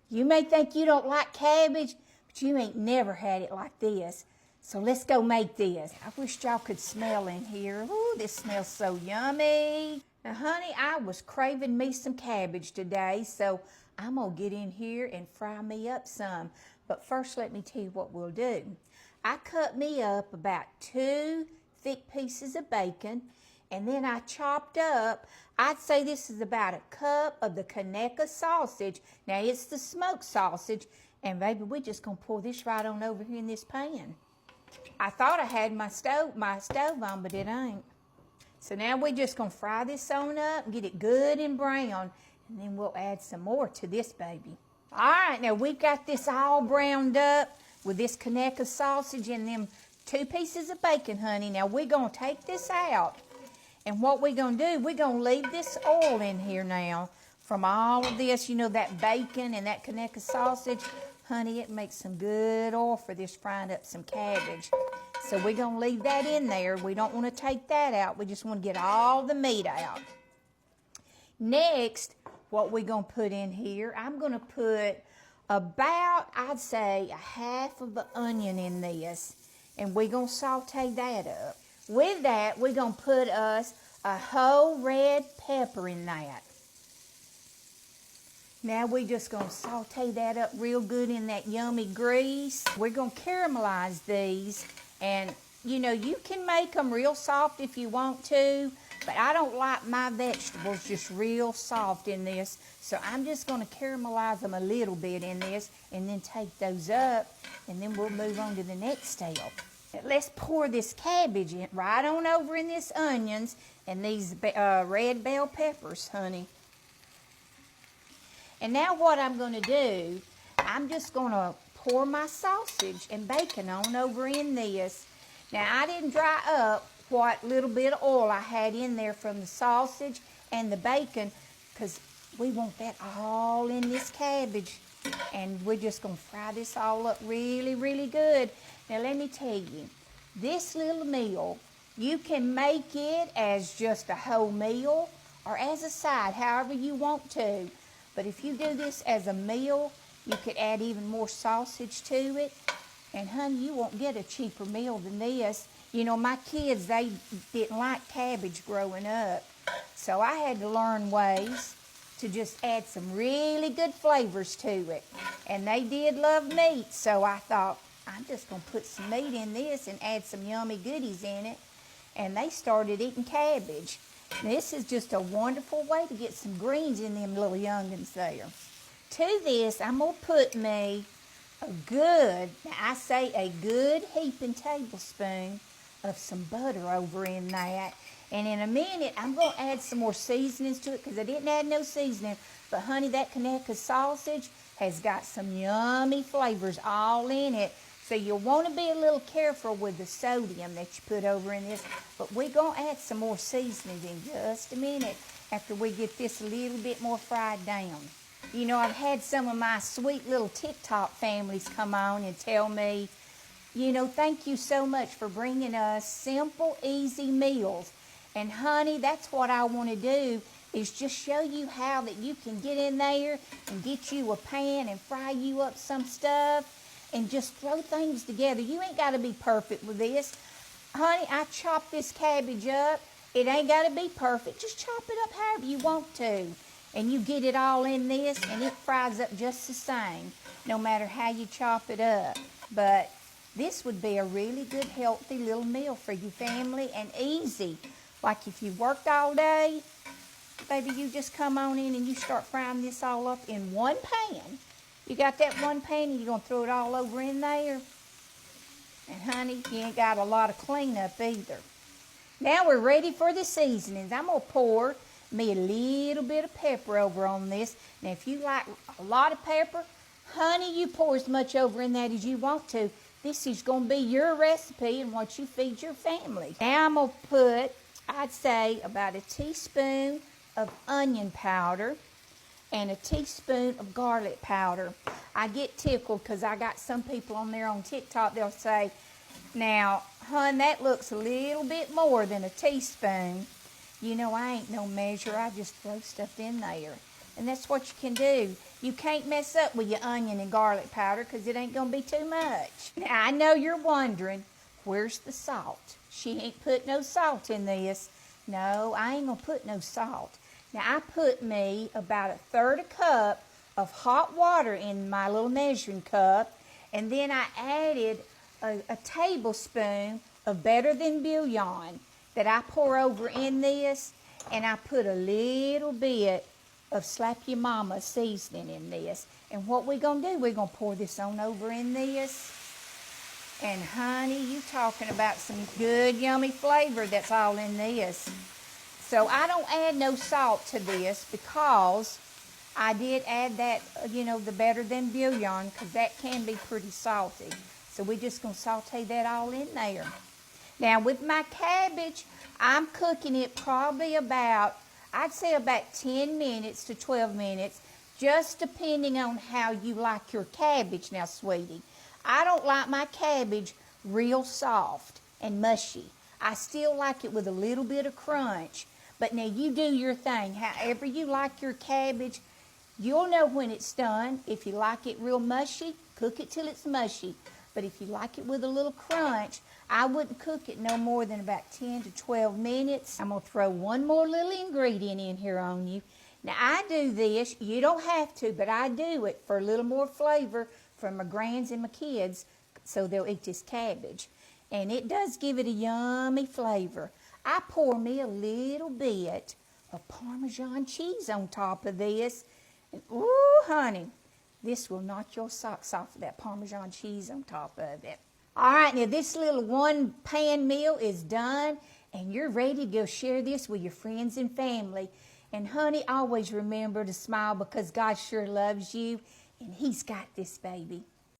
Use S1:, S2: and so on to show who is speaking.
S1: You may think you don't like cabbage, but you ain't never had it like this. So let's go make this. I wish y'all could smell in here. Ooh, this smells so yummy. Now, honey, I was craving me some cabbage today, so I'm gonna get in here and fry me up some. But first, let me tell you what we'll do. I cut me up about 2 thick pieces of bacon, and then I chopped up, I'd say this is about a cup of the Conecuh sausage. Now, it's the smoked sausage, and baby, we're just gonna pour this right on over here in this pan. I thought I had my stove on, but it ain't. So now we're just gonna fry this on up and get it good and brown, and then we'll add some more to this baby. All right, now we've got this all browned up with this Conecuh sausage and them 2 pieces of bacon, honey. Now we're gonna take this out, and what we're gonna do, we're gonna leave this oil in here now from all of this, you know, that bacon and that Conecuh sausage. Honey, it makes some good oil for this frying up some cabbage. So we're gonna leave that in there. We don't wanna take that out. We just wanna get all the meat out. Next, what we're gonna put in here, I'm gonna put about, I'd say, a half of an onion in this, and we're gonna saute that up. With that, we're gonna put us a whole red pepper in that. Now we're just gonna saute that up real good in that yummy grease. We're gonna caramelize these, and you know, you can make them real soft if you want to, but I don't like my vegetables just real soft in this, so I'm just gonna caramelize them a little bit in this, and then take those up, and then we'll move on to the next step. Let's pour this cabbage in right on over in this onions and these red bell peppers, honey. And now what I'm going to do, I'm just going to pour my sausage and bacon on over in this. Now, I didn't dry up what little bit of oil I had in there from the sausage and the bacon, because we want that all in this cabbage. And we're just going to fry this all up really, really good. Now, let me tell you, this little meal, you can make it as just a whole meal or as a side, however you want to. But if you do this as a meal, you could add even more sausage to it. And honey, you won't get a cheaper meal than this. You know, my kids, they didn't like cabbage growing up. So I had to learn ways to just add some really good flavors to it. And they did love meat, so I thought, I'm just gonna put some meat in this and add some yummy goodies in it. And they started eating cabbage. This is just a wonderful way to get some greens in them little youngins there. To this, I'm going to put me a good, now I say a good heaping tablespoon of some butter over in that. And in a minute, I'm going to add some more seasonings to it because I didn't add no seasoning. But honey, that Conecuh sausage has got some yummy flavors all in it. So you'll want to be a little careful with the sodium that you put over in this. But we're going to add some more seasonings in just a minute after we get this a little bit more fried down. You know, I've had some of my sweet little TikTok families come on and tell me, you know, thank you so much for bringing us simple, easy meals. And honey, that's what I want to do, is just show you how that you can get in there and get you a pan and fry you up some stuff. And just throw things together. You ain't got to be perfect with this. Honey, I chopped this cabbage up. It ain't got to be perfect. Just chop it up however you want to. And you get it all in this, and it fries up just the same, no matter how you chop it up. But this would be a really good, healthy little meal for your family, and easy. Like if you worked all day, baby, you just come on in and you start frying this all up in one pan. You got that one pan and you're going to throw it all over in there. And honey, you ain't got a lot of cleanup either. Now we're ready for the seasonings. I'm going to pour me a little bit of pepper over on this. Now if you like a lot of pepper, honey, you pour as much over in that as you want to. This is going to be your recipe and what you feed your family. Now I'm going to put, I'd say, about a teaspoon of onion powder and a teaspoon of garlic powder. I get tickled because I got some people on there on TikTok, they'll say, now, hun, that looks a little bit more than a teaspoon. You know, I ain't no measure. I just throw stuff in there. And that's what you can do. You can't mess up with your onion and garlic powder because it ain't going to be too much. Now, I know you're wondering, where's the salt? She ain't put no salt in this. No, I ain't going to put no salt. Now, I put me about 1/3 cup of hot water in my little measuring cup, and then I added a tablespoon of better than bouillon that I pour over in this, and I put a little bit of Slap Your Mama seasoning in this. And what we're going to do, we're going to pour this on over in this. And honey, you talking about some good, yummy flavor that's all in this. So I don't add no salt to this because I did add that, the better than bouillon, because that can be pretty salty. So we're just going to saute that all in there. Now with my cabbage, I'm cooking it probably about, I'd say about 10 minutes to 12 minutes, just depending on how you like your cabbage now, sweetie. I don't like my cabbage real soft and mushy. I still like it with a little bit of crunch. But now you do your thing. However you like your cabbage, you'll know when it's done. If you like it real mushy, cook it till it's mushy. But if you like it with a little crunch, I wouldn't cook it no more than about 10 to 12 minutes. I'm going to throw one more little ingredient in here on you. Now, I do this. You don't have to, but I do it for a little more flavor for my grands and my kids so they'll eat this cabbage. And it does give it a yummy flavor. I pour me a little bit of Parmesan cheese on top of this. And, ooh, honey, this will knock your socks off of that Parmesan cheese on top of it. All right, now this little one-pan meal is done, and you're ready to go share this with your friends and family. And, honey, always remember to smile because God sure loves you, and He's got this, baby.